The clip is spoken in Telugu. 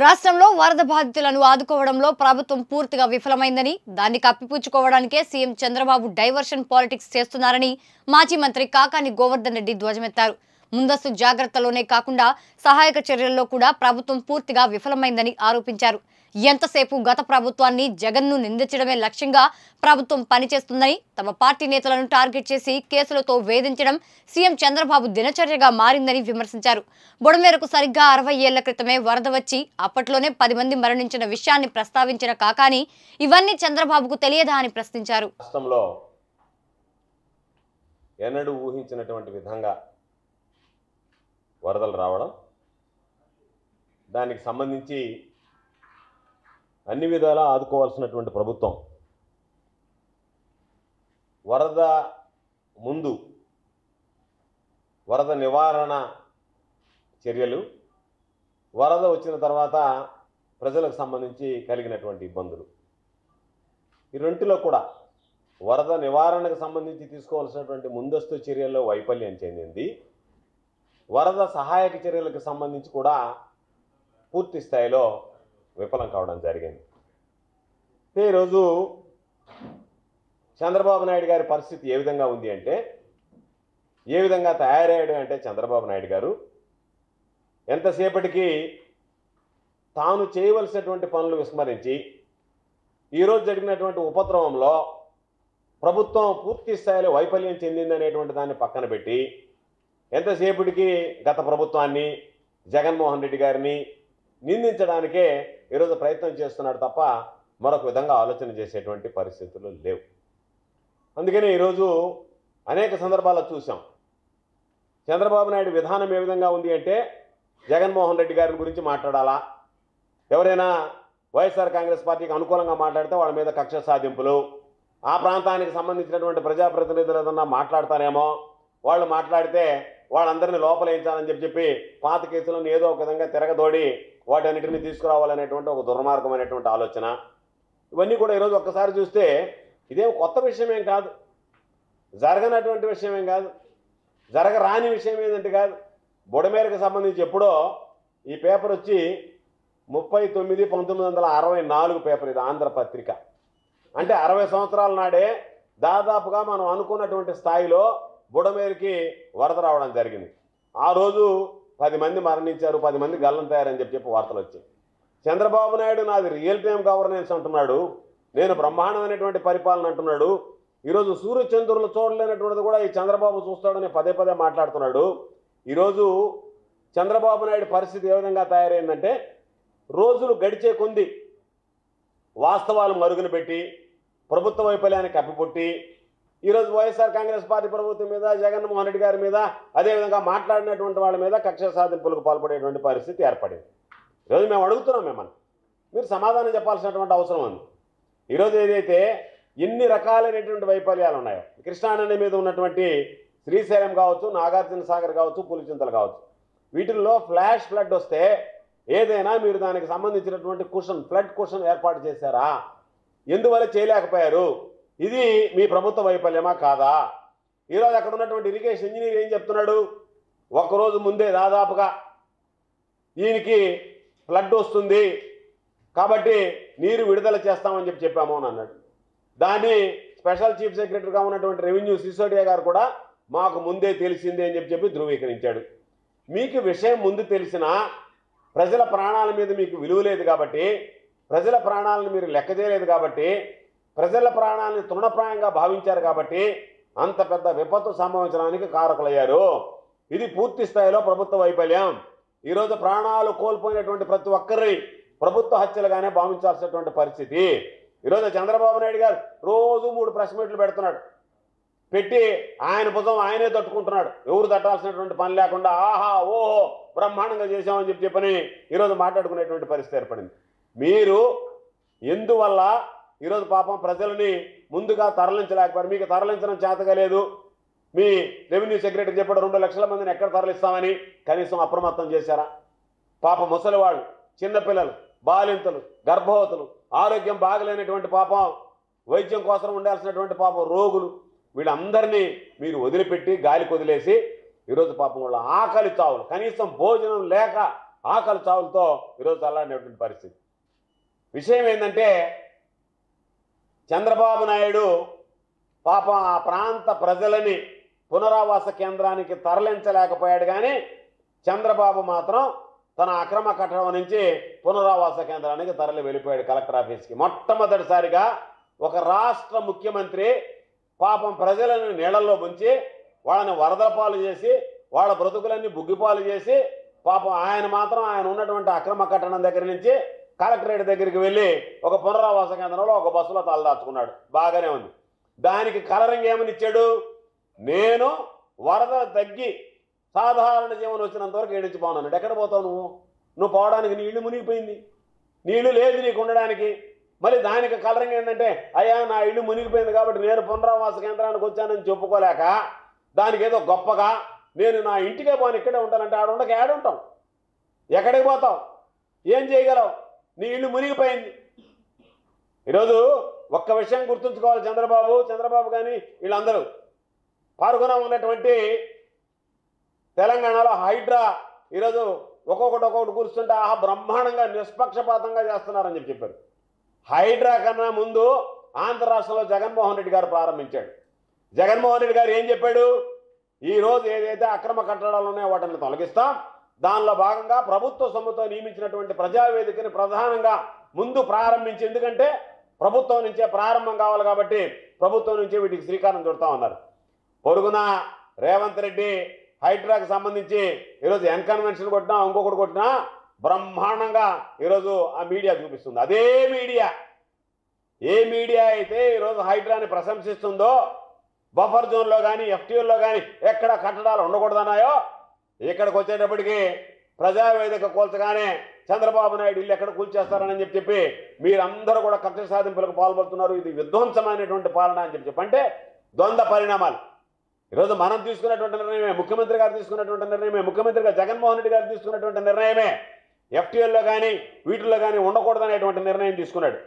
రాష్ట్రంలో వరద బాధితులను ఆదుకోవడంలో ప్రభుత్వం పూర్తిగా విఫలమైందని, దాన్ని కప్పిపుచ్చుకోవడానికే సీఎం చంద్రబాబు డైవర్షన్ పాలిటిక్స్ చేస్తున్నారని మాజీ మంత్రి కాకాని గోవర్ధన్ రెడ్డి ధ్వజమెత్తారు. ముందస్తు జాగ్రత్తలోనే కాకుండా సహాయక చర్యల్లో కూడా ప్రభుత్వం పూర్తిగా విఫలమైందని ఆరోపించారు. ఎంతసేపు గత ప్రభుత్వాన్ని జగన్ను నిందించడమే లక్ష్యంగా ప్రభుత్వం పనిచేస్తుందని, తమ పార్టీ నేతలను టార్గెట్ చేసి కేసులతో వేధించడం సీఎం చంద్రబాబు దినచర్యగా మారిందని విమర్శించారు. బుడమేరకు సరిగ్గా 60 ఏళ్ల క్రితమే వరద వచ్చి అప్పట్లోనే 10 మంది మరణించిన విషయాన్ని ప్రస్తావించిన కాకాని ఇవన్నీ చంద్రబాబుకు తెలియదా అని ప్రశ్నించారు. రాష్ట్రంలో ఎన్నడూ ఊహించినటువంటి విధంగా వరదలు రావడం, దానికి సంబంధించి అన్ని విధాలా ఆదుకోవాల్సినటువంటి ప్రభుత్వం వరద ముందు వరద నివారణ చర్యలు, వరద వచ్చిన తర్వాత ప్రజలకు సంబంధించి కలిగినటువంటి ఇబ్బందులు, ఈ రెంటిలో కూడా వరద నివారణకు సంబంధించి తీసుకోవాల్సినటువంటి ముందస్తు చర్యల్లో వైఫల్యం చెందింది. వరద సహాయక చర్యలకు సంబంధించి కూడా పూర్తి స్థాయిలో విఫలం కావడం జరిగింది. ఈరోజు చంద్రబాబు నాయుడు గారి పరిస్థితి ఏ విధంగా ఉంది అంటే, ఏ విధంగా తయారయ్యాడు అంటే, చంద్రబాబు నాయుడు గారు ఎంతసేపటికి తాను చేయవలసినటువంటి పనులు విస్మరించి ఈరోజు జరిగినటువంటి ఉపద్రవంలో ప్రభుత్వం పూర్తి స్థాయిలో వైఫల్యం చెందిందనేటువంటి దాన్ని పక్కన పెట్టి ఎంతసేపటికి గత ప్రభుత్వాన్ని, జగన్మోహన్ రెడ్డి గారిని నిందించడానికే ఈరోజు ప్రయత్నం చేస్తున్నాడు తప్ప మరొక విధంగా ఆలోచన చేసేటువంటి పరిస్థితులు లేవు. అందుకని ఈరోజు అనేక సందర్భాల్లో చూసాం చంద్రబాబు నాయుడు విధానం ఏ విధంగా ఉంది అంటే, జగన్మోహన్ రెడ్డి గారి గురించి మాట్లాడాలా, ఎవరైనా వైఎస్ఆర్ కాంగ్రెస్ పార్టీకి అనుకూలంగా మాట్లాడితే వాళ్ళ మీద కక్ష సాధింపులు, ఆ ప్రాంతానికి సంబంధించినటువంటి ప్రజాప్రతినిధులు ఏదన్నా మాట్లాడతారేమో, వాళ్ళు మాట్లాడితే వాళ్ళందరినీ లోపలేయించాలని చెప్పి పాత కేసులను ఏదో ఒక విధంగా తిరగదోడి వాటన్నిటిని తీసుకురావాలనేటువంటి ఒక దుర్మార్గమైనటువంటి ఆలోచన. ఇవన్నీ కూడా ఈరోజు ఒక్కసారి చూస్తే ఇదేం కొత్త విషయమేం కాదు, జరగనటువంటి విషయమేం కాదు, జరగరాని విషయం ఏంటంటే కాదు. బుడమేరకు సంబంధించి ఎప్పుడో ఈ పేపర్ వచ్చి 39/1964 పేపర్, ఇది ఆంధ్రపత్రిక. అంటే 60 సంవత్సరాల నాడే దాదాపుగా మనం అనుకున్నటువంటి స్థాయిలో బుడమేరుకి వరద రావడం జరిగింది. ఆ రోజు 10 మంది మరణించారు, 10 మంది గల్లంతయ్యారని చెప్పి వార్తలు వచ్చాయి. చంద్రబాబు నాయుడు నాది రియల్ టైం గవర్నెన్స్ అంటున్నాడు, నేను బ్రహ్మాండమైనటువంటి పరిపాలన అంటున్నాడు. ఈరోజు సూర్యచంద్రులు చూడలేనటువంటిది కూడా ఈ చంద్రబాబు చూస్తాడని పదే పదే మాట్లాడుతున్నాడు. ఈరోజు చంద్రబాబు నాయుడు పరిస్థితి ఏ విధంగా తయారైందంటే, రోజులు గడిచే కొంది వాస్తవాలు మరుగున పెట్టి ప్రభుత్వ వైఫల్యాన్ని కప్పిపుట్టి ఈరోజు వైఎస్ఆర్ కాంగ్రెస్ పార్టీ ప్రభుత్వం మీద, జగన్మోహన్ రెడ్డి గారి మీద, అదేవిధంగా మాట్లాడినటువంటి వాళ్ళ మీద కక్ష సాధింపులకు పాల్పడేటువంటి పరిస్థితి ఏర్పడింది. ఈరోజు మేము అడుగుతున్నాం, మిమ్మల్ని మీరు సమాధానం చెప్పాల్సినటువంటి అవసరం ఉంది. ఈరోజు ఏదైతే ఎన్ని రకాలైనటువంటి వైఫల్యాలు ఉన్నాయో, కృష్ణానది మీద ఉన్నటువంటి శ్రీశైలం కావచ్చు, నాగార్జున సాగర్ కావచ్చు, పులిచింతలు కావచ్చు, వీటిల్లో ఫ్లాష్ ఫ్లడ్ వస్తే ఏదైనా మీరు దానికి సంబంధించినటువంటి ఫ్లడ్ కుషన్ ఏర్పాటు చేశారా? ఎందువల్ల చేయలేకపోయారు? ఇది మీ ప్రభుత్వ వైఫల్యమా కాదా? ఈరోజు అక్కడ ఉన్నటువంటి ఇరిగేషన్ ఇంజనీర్ ఏం చెప్తున్నాడు, ఒకరోజు ముందే దాదాపుగా దీనికి ఫ్లడ్ వస్తుంది కాబట్టి నీరు విడుదల చేస్తామని చెప్పాము అని అన్నాడు. దాన్ని స్పెషల్ చీఫ్ సెక్రటరీగా ఉన్నటువంటి రెవెన్యూ సిసోడియా గారు కూడా మాకు ముందే తెలిసిందే అని చెప్పి ధృవీకరించాడు. మీకు విషయం ముందు తెలిసినా ప్రజల ప్రాణాల మీద మీకు విలువ లేదు కాబట్టి, ప్రజల ప్రాణాలను మీరు లెక్క చేయలేదు కాబట్టి, ప్రజల ప్రాణాలను తృణప్రాయంగా భావించారు కాబట్టి అంత పెద్ద విపత్తు సంభవించడానికి కారకులయ్యారు. ఇది పూర్తి స్థాయిలో ప్రభుత్వ వైఫల్యం. ఈరోజు ప్రాణాలు కోల్పోయినటువంటి ప్రతి ఒక్కరి ప్రభుత్వ హత్యలుగానే భావించాల్సినటువంటి పరిస్థితి. ఈరోజు చంద్రబాబు నాయుడు గారు రోజు 3 ప్రెస్ మీట్లు పెడుతున్నాడు, పెట్టి ఆయన భుజం ఆయనే తట్టుకుంటున్నాడు, ఎవరు తట్టాల్సినటువంటి పని లేకుండా ఆహా ఓహో బ్రహ్మాండంగా చేశామని చెప్పని ఈరోజు మాట్లాడుకునేటువంటి పరిస్థితి ఏర్పడింది. మీరు ఎందువల్ల ఈరోజు పాపం ప్రజలని ముందుగా తరలించలేకపోయారు? మీకు తరలించడం చేతగా లేదు. మీ రెవెన్యూ సెక్రటరీ చెప్పాడు 2 లక్షల మందిని ఎక్కడ తరలిస్తామని, కనీసం అప్రమత్తం చేశారా? పాప ముసలివాళ్ళు, చిన్నపిల్లలు, బాలింతలు, గర్భవతులు, ఆరోగ్యం బాగలేనటువంటి పాపం, వైద్యం కోసం ఉండాల్సినటువంటి పాపం రోగులు, వీళ్ళందరినీ మీరు వదిలిపెట్టి గాలికి వదిలేసి ఈరోజు పాపం వాళ్ళ ఆకలి చావులు, కనీసం భోజనం లేక ఆకలి చావులతో ఈరోజు తల్లాడినటువంటి పరిస్థితి. విషయం ఏంటంటే చంద్రబాబు నాయుడు పాపం ఆ ప్రాంత ప్రజలని పునరావాస కేంద్రానికి తరలించలేకపోయాడు. కానీ చంద్రబాబు మాత్రం తన అక్రమ కట్టడం నుంచి పునరావాస కేంద్రానికి తరలి వెళ్ళిపోయాడు కలెక్టర్ ఆఫీస్కి. మొట్టమొదటిసారిగా ఒక రాష్ట్ర ముఖ్యమంత్రి పాపం ప్రజలను నీళ్ళల్లో ముంచి వాళ్ళని వరదల పాలు చేసి వాళ్ళ బ్రతుకులన్నీ బుగ్గిపాలు చేసి పాపం ఆయన మాత్రం ఆయన ఉన్నటువంటి అక్రమ కట్టడం దగ్గర నుంచి కలెక్టరేట్ దగ్గరికి వెళ్ళి ఒక పునరావాస కేంద్రంలో ఒక బస్సులో తలదాచుకున్నాడు. బాగానే ఉంది. దానికి కలరింగ్ ఏమని ఇచ్చాడు? నేను వరద తగ్గి సాధారణ జీవనం వచ్చినంత వరకు ఏడించి పోనాడు. ఎక్కడ పోతావు నువ్వు పోవడానికి నీ ఇల్లు మునిగిపోయింది, నీళ్లు లేదు నీకు ఉండడానికి. మళ్ళీ దానికి కలరింగ్ ఏంటంటే అయ్యా నా ఇల్లు మునిగిపోయింది కాబట్టి నేను పునరావాస కేంద్రానికి వచ్చానని చెప్పుకోలేక దానికి ఏదో గొప్పగా నేను నా ఇంటికే పోను ఇక్కడే ఉంటానంటే ఆడుండక ఏడుంటాం, ఎక్కడికి పోతావు, ఏం చేయగలవు, నీ ఇల్లు మునిగిపోయింది. ఈరోజు ఒక్క విషయం గుర్తుంచుకోవాలి, చంద్రబాబు కానీ వీళ్ళందరూ పాల్గొన ఉన్నటువంటి తెలంగాణలో హైడ్రా ఈరోజు ఒక్కొక్కటి కూర్చుంటే ఆహా బ్రహ్మాండంగా నిష్పక్షపాతంగా చేస్తున్నారని చెప్పారు. హైడ్రా కన్నా ముందు ఆంధ్ర రాష్ట్రంలో జగన్మోహన్ రెడ్డి గారు ప్రారంభించాడు. జగన్మోహన్ రెడ్డి గారు ఏం చెప్పాడు? ఈరోజు ఏదైతే అక్రమ కట్టడాలు ఉన్నాయో వాటిని తొలగిస్తాం, దానిలో భాగంగా ప్రభుత్వ సొమ్ముతో నియమించినటువంటి ప్రజావేదికని ప్రధానంగా ముందు ప్రారంభించి, ఎందుకంటే ప్రభుత్వం నుంచే ప్రారంభం కావాలి కాబట్టి ప్రభుత్వం నుంచే వీటికి శ్రీకారం చుడతామన్నారు. పొరుగున రేవంత్ రెడ్డి హైడ్రాకి సంబంధించి ఈరోజు ఎన్కన్వెన్షన్ కొట్టినా ఇంకొకటి కొట్టినా బ్రహ్మాండంగా ఈరోజు ఆ మీడియా చూపిస్తుంది. అదే మీడియా ఏ మీడియా అయితే ఈరోజు హైడ్రాని ప్రశంసిస్తుందో, బఫర్ జోన్లో కానీ ఎఫ్టీఓల్లో కానీ ఎక్కడ కట్టడాలు ఉండకూడదన్నాయో, ఇక్కడికి వచ్చేటప్పటికి ప్రజావేదిక కూల్చగానే చంద్రబాబు నాయుడు ఇల్లు ఎక్కడ కూల్చేస్తారని చెప్పి మీరందరూ కూడా కక్ష సాధింపులకు పాల్పడుతున్నారు, ఇది విధ్వంసమైనటువంటి పాలన అని చెప్పి అంటే ద్వంద్వ పరిణామాలు. ఈరోజు మనం తీసుకున్నటువంటి నిర్ణయమే, ముఖ్యమంత్రి గారు తీసుకున్నటువంటి నిర్ణయమే, ముఖ్యమంత్రిగా జగన్మోహన్ రెడ్డి గారు తీసుకున్నటువంటి నిర్ణయమే ఎఫ్టీఎల్లో కానీ వీటిల్లో కానీ ఉండకూడదనేటువంటి నిర్ణయం తీసుకున్నాడు.